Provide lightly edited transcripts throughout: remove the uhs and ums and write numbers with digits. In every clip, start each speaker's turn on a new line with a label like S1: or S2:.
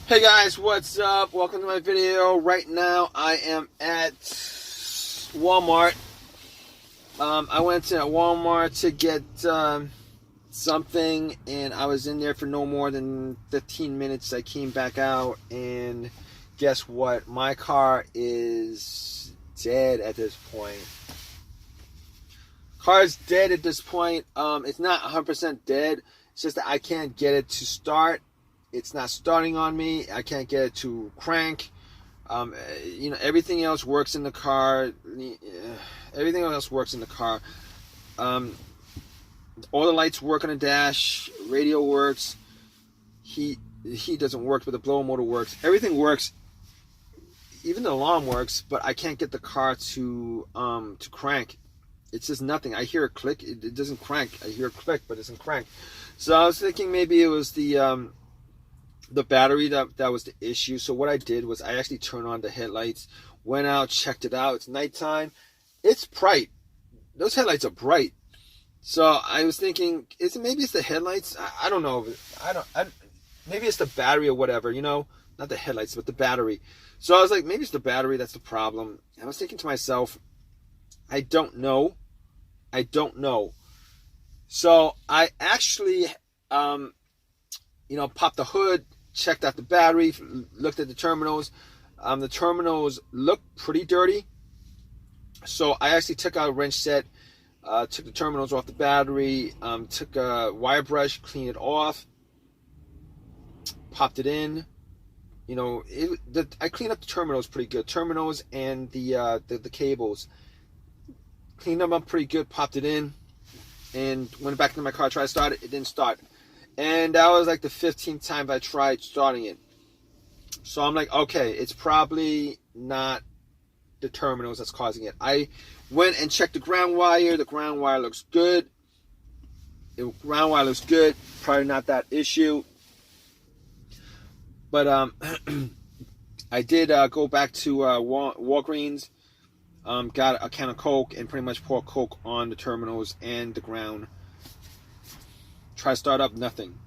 S1: Hey guys, what's up? Welcome to my video. Right now I am at Walmart. I went to Walmart to get something, and I was in there for no more than 15 minutes. I came back out, and guess what? My car is dead at this point. Car's dead at this point. It's not 100% dead. It's just that I can't get it to start. It's not starting on me. I can't get it to crank. Everything else works in the car. Everything else works in the car. All the lights work on the dash. Radio works. Heat doesn't work, but the blower motor works. Everything works. Even the alarm works, but I can't get the car to crank. It's just nothing. I hear a click. It doesn't crank. I hear a click, but it doesn't crank. So I was thinking maybe it was the battery that was the issue. So what I did was I actually turned on the headlights, went out, checked it out. It's nighttime. It's bright. Those headlights are bright. So I was thinking, maybe it's the headlights? I don't know. Maybe it's the battery or whatever, not the headlights, but the battery. So I was like, maybe it's the battery that's the problem. I was thinking to myself, I don't know. So I actually, popped the hood, checked out the battery, looked at the terminals. The terminals look pretty dirty. So I actually took out a wrench set, took the terminals off the battery, took a wire brush, cleaned it off, popped it in. I cleaned up the terminals pretty good. Terminals and the cables. Cleaned them up pretty good, popped it in, and went back into my car, tried to start it. It didn't start. And that was like the 15th time I tried starting it. So I'm like, okay, it's probably not the terminals that's causing it. I went and checked the ground wire. The ground wire looks good. Probably not that issue. But I did go back to Walgreens. Got a can of Coke and pretty much poured Coke on the terminals and the ground. Try to start up, nothing.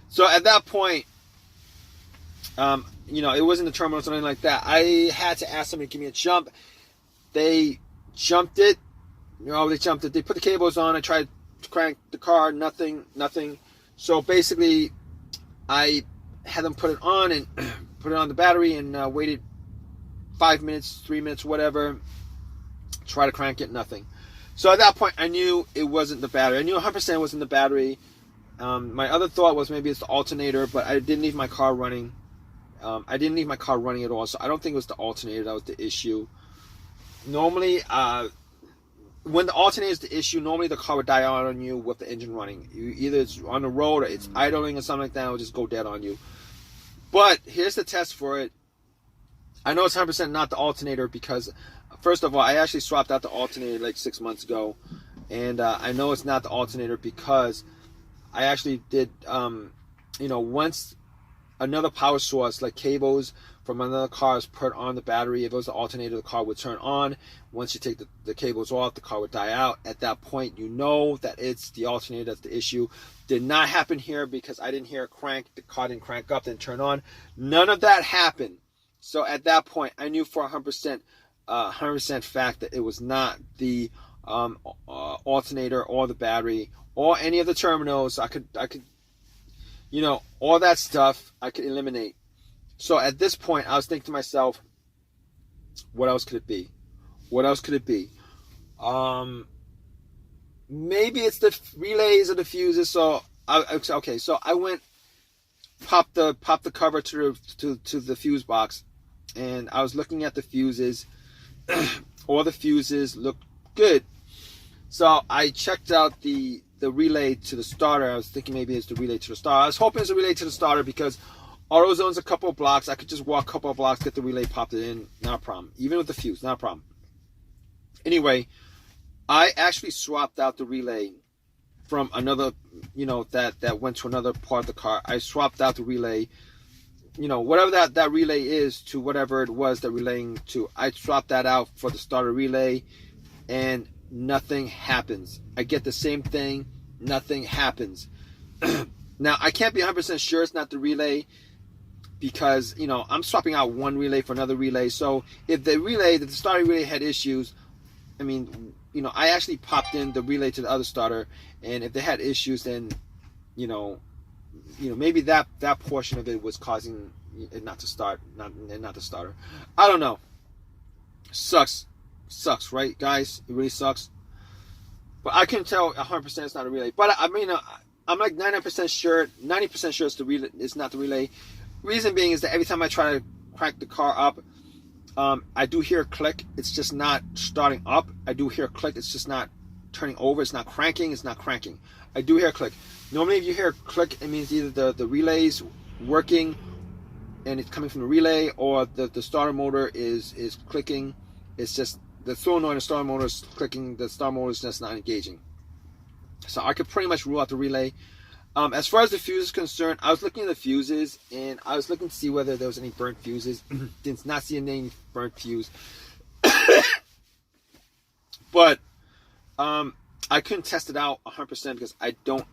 S1: So at that point, it wasn't the terminals or anything like that. I had to ask somebody to give me a jump. They jumped it. They put the cables on. I tried to crank the car, nothing. So basically, I had them put it on and put it on the battery and waited 5 minutes, 3 minutes, whatever. Try to crank it, nothing. So at that point, I knew it wasn't the battery. I knew 100% it wasn't the battery. My other thought was maybe it's the alternator, but I didn't leave my car running. I didn't leave my car running at all, so I don't think it was the alternator that was the issue. Normally, when the alternator is the issue, normally the car would die out on you with the engine running. Either it's on the road or it's idling or something like that, it will just go dead on you. But here's the test for it. I know it's 100% not the alternator because, first of all, I actually swapped out the alternator like 6 months ago. And I know it's not the alternator because I actually did, once another power source like cables from another car is put on the battery, if it was the alternator, the car would turn on. Once you take the cables off, the car would die out. At that point, you know that it's the alternator that's the issue. Did not happen here because I didn't hear a crank. The car didn't crank up, didn't turn on. None of that happened. So at that point, I knew for 100% fact that it was not the alternator or the battery or any of the terminals. I could, all that stuff I could eliminate. So at this point, I was thinking to myself, what else could it be? Maybe it's the relays or the fuses. So I went, popped the cover to the fuse box, and I was looking at the fuses. All the fuses looked good. So I checked out the relay to the starter. I was thinking maybe it's the relay to the starter. I was hoping it's a relay to the starter because AutoZone's a couple of blocks. I could just walk a couple of blocks, get the relay, popped it in, not a problem. Even with the fuse, not a problem. Anyway, I actually swapped out the relay from another, that went to another part of the car. I swapped out the relay, whatever that relay is to whatever it was that relaying to. I swapped that out for the starter relay, and nothing happens. I get the same thing, nothing happens. Now, I can't be 100% sure it's not the relay. because, you know, I'm swapping out one relay for another relay. So if the starter relay had issues, I mean, you know, I actually popped in the relay to the other starter, and if they had issues, then, you know, maybe that portion of it was causing it not to start, not the starter. I don't know. Sucks, right, guys? It really sucks. But I can tell 100% it's not a relay. But I mean, I'm like 90% sure it's the relay. It's not the relay. Reason being is that every time I try to crank the car up, I do hear a click. It's just not starting up. I do hear a click. It's just not turning over. It's not cranking. It's not cranking. I do hear a click. Normally, if you hear a click, it means either the relay's working and it's coming from the relay, or the starter motor is clicking. It's just the solenoid and the starter motor is clicking. The starter motor is just not engaging. So I could pretty much rule out the relay. As far as the fuse is concerned, I was looking at the fuses, and I was looking to see whether there was any burnt fuses. Did not see any burnt fuse. But I couldn't test it out 100% because I don't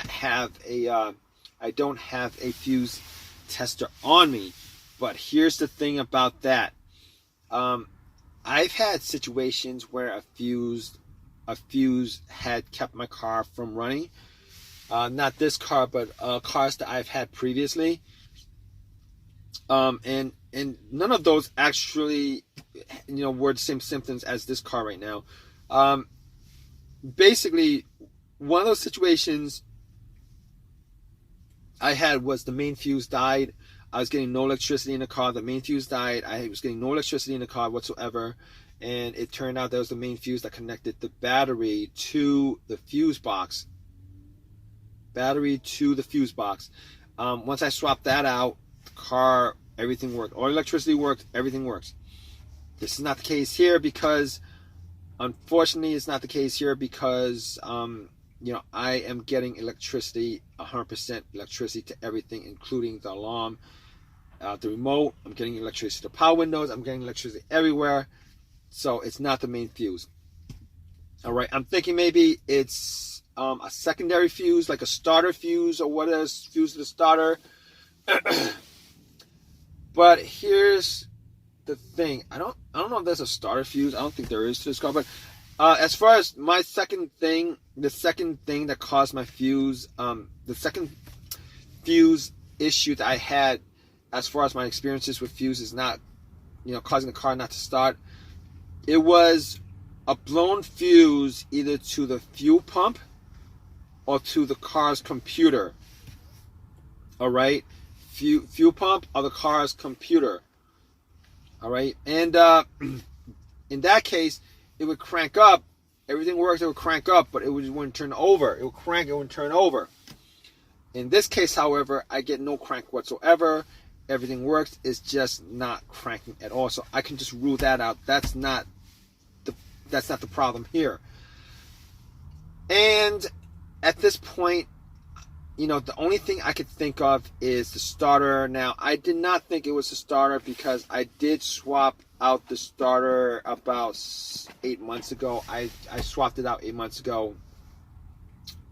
S1: have a fuse tester on me. But here's the thing about that. I've had situations where a fuse had kept my car from running. Not this car, but cars that I've had previously. And none of those actually, were the same symptoms as this car right now. Basically, one of those situations I had was the main fuse died. I was getting no electricity in the car. The main fuse died. I was getting no electricity in the car whatsoever. And it turned out that was the main fuse that connected the battery to the fuse box. Once I swapped that out, the car, everything worked. All electricity worked. Everything works. This is not the case here because, unfortunately, it's not the case here because, I am getting electricity, 100% electricity to everything, including the alarm, the remote. I'm getting electricity to power windows. I'm getting electricity everywhere. So it's not the main fuse. All right. I'm thinking maybe it's a secondary fuse, like a starter fuse or what is fuse to the starter. But here's the thing. I don't know if there's a starter fuse. I don't think there is to this car. But as far as my second thing that caused my fuse, the second fuse issue that I had as far as my experiences with fuse is not, causing the car not to start. It was a blown fuse either to the fuel pump or to the car's computer. All right, fuel pump or the car's computer. All right, and in that case, it would crank up. Everything works. It would crank up, but it wouldn't turn over. It would crank. It wouldn't turn over. In this case, however, I get no crank whatsoever. Everything works. It's just not cranking at all. So I can just rule that out. That's not the problem here. And at this point, the only thing I could think of is the starter. Now, I did not think it was the starter because I did swap out the starter about 8 months ago. I swapped it out 8 months ago.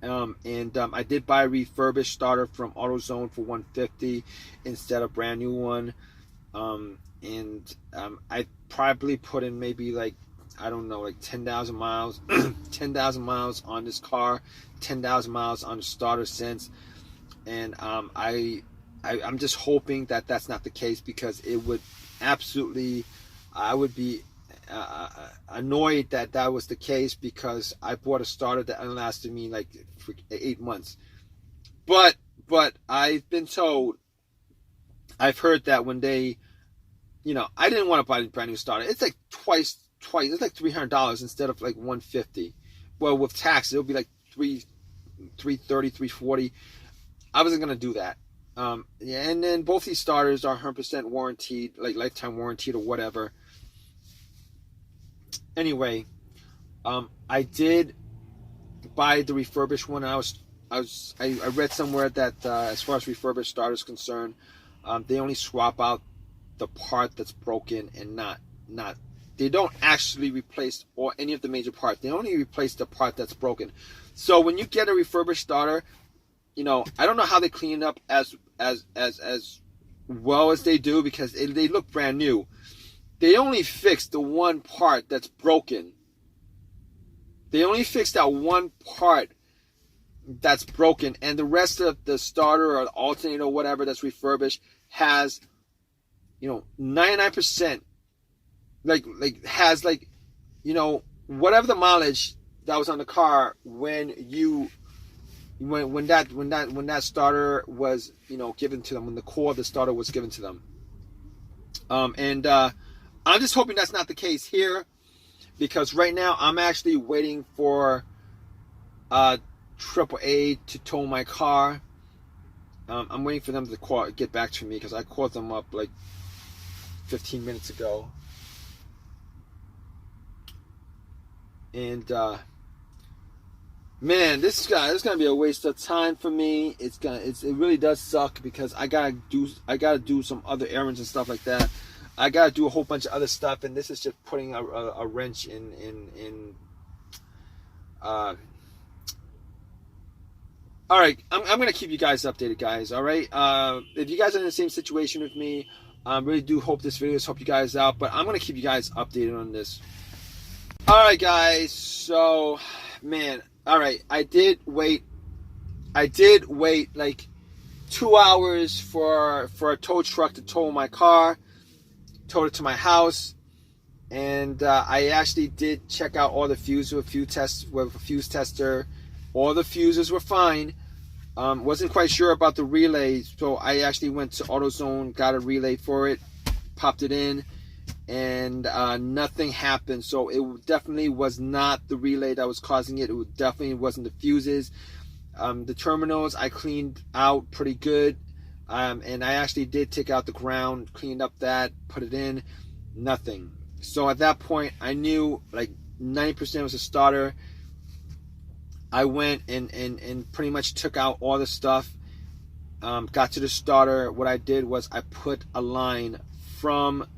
S1: I did buy a refurbished starter from AutoZone for $150 instead of a brand new one. I probably put in maybe like 10,000 miles, 10,000 miles on this car, 10,000 miles on the starter since. And I'm just hoping that that's not the case because it would absolutely, I would be annoyed that was the case because I bought a starter that lasted me like 8 months. But I've been told, I've heard that when they, I didn't want to buy a brand new starter. It's like twice. It's like $300 instead of like $150. Well, with tax, it'll be like $330, $340. I wasn't gonna do that. And then both these starters are 100% warranted, like lifetime warranted or whatever. Anyway, I did buy the refurbished one. I read somewhere that as far as refurbished starters concerned, they only swap out the part that's broken and not. They don't actually replace any of the major parts. They only replace the part that's broken. So when you get a refurbished starter, I don't know how they clean it up as well as they do, because they look brand new. They only fixed the one part that's broken. They only fixed that one part that's broken, and the rest of the starter or the alternator or whatever that's refurbished has, 99%, has whatever the mileage that was on the car when that starter was given to them, when the core of the starter was given to them. And I'm just hoping that's not the case here, because right now I'm actually waiting for AAA to tow my car. I'm waiting for them to get back to me, because I called them up like 15 minutes ago. And man, this is gonna be a waste of time for me. It really does suck, because I gotta do some other errands and stuff like that. I gotta do a whole bunch of other stuff, and this is just putting a wrench in. All right, I'm gonna keep you guys updated, guys. All right, if you guys are in the same situation with me, I really do hope this video has helped you guys out. But I'm gonna keep you guys updated on this. All right, guys. So, man. All right, I did wait like 2 hours for a tow truck to tow my car, towed it to my house, and I actually did check out all the fuses with a fuse tester. All the fuses were fine. Wasn't quite sure about the relay, so I actually went to AutoZone, got a relay for it, popped it in, and nothing happened. So it definitely was not the relay that was causing it. It definitely wasn't the fuses. The terminals I cleaned out pretty good, and I actually did take out the ground, cleaned up that, put it in, nothing. So at that point I knew like 90% was a starter. I went and pretty much took out all the stuff, got to the starter. What I did was I put a line from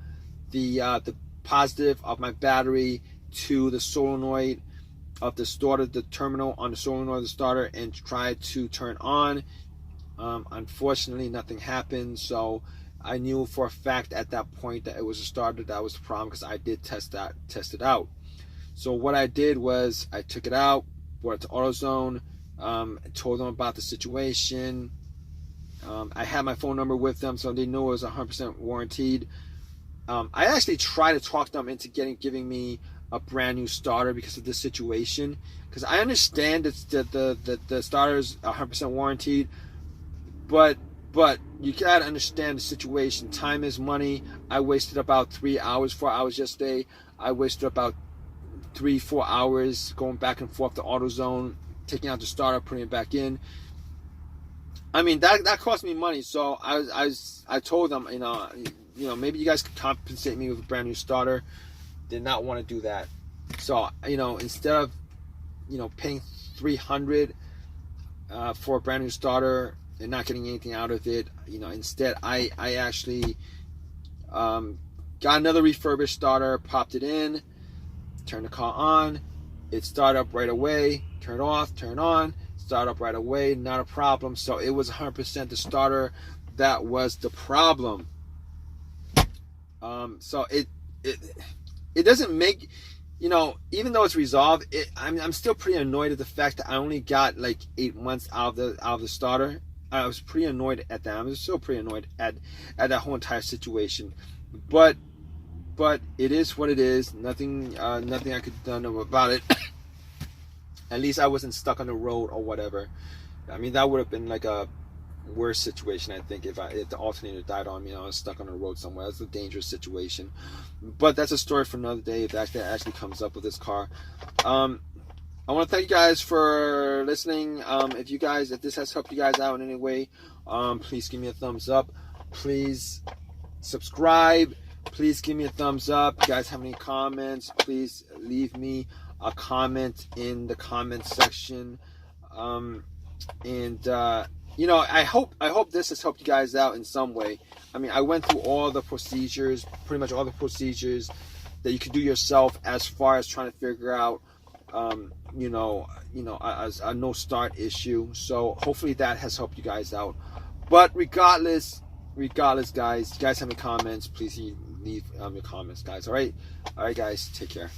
S1: the positive of my battery to the solenoid of the starter, the terminal on the solenoid of the starter, and tried to turn on. Unfortunately, nothing happened, so I knew for a fact at that point that it was a starter that was the problem, because I did test it out. So what I did was I took it out, brought it to AutoZone, told them about the situation. I had my phone number with them, so they knew it was 100% warranted. I actually tried to talk them into giving me a brand new starter because of this situation, because I understand that the starter is 100% warranted, but you gotta understand the situation. Time is money. I wasted about 4 hours yesterday. I wasted about 3-4 hours going back and forth to AutoZone, taking out the starter, putting it back in. I mean, that cost me money. So I told them, maybe you guys could compensate me with a brand new starter. Did not want to do that. So, instead of, paying $300 for a brand new starter and not getting anything out of it, instead I actually got another refurbished starter, popped it in, turned the car on, it started up right away, turn off, turn on, start up right away, not a problem. So it was 100% the starter that was the problem. So it doesn't make, even though it's resolved, I'm still pretty annoyed at the fact that I only got like 8 months out of the starter. I was pretty annoyed at that. I was still pretty annoyed at that whole entire situation. But it is what it is. Nothing I could have done about it. At least I wasn't stuck on the road or whatever. I mean, that would have been like a worse situation, I think, if the alternator died on me and I was stuck on the road somewhere. That's a dangerous situation. But that's a story for another day if that actually comes up with this car. I want to thank you guys for listening. If this has helped you guys out in any way, please give me a thumbs up. Please subscribe. Please give me a thumbs up. If you guys have any comments, please leave me a comment in the comment section. I hope this has helped you guys out in some way. I mean, I went through all the procedures, pretty much all the procedures that you could do yourself as far as trying to figure out, a no start issue. So hopefully that has helped you guys out. But regardless, regardless, guys, you guys have any comments, please leave your comments, guys. All right, guys, take care.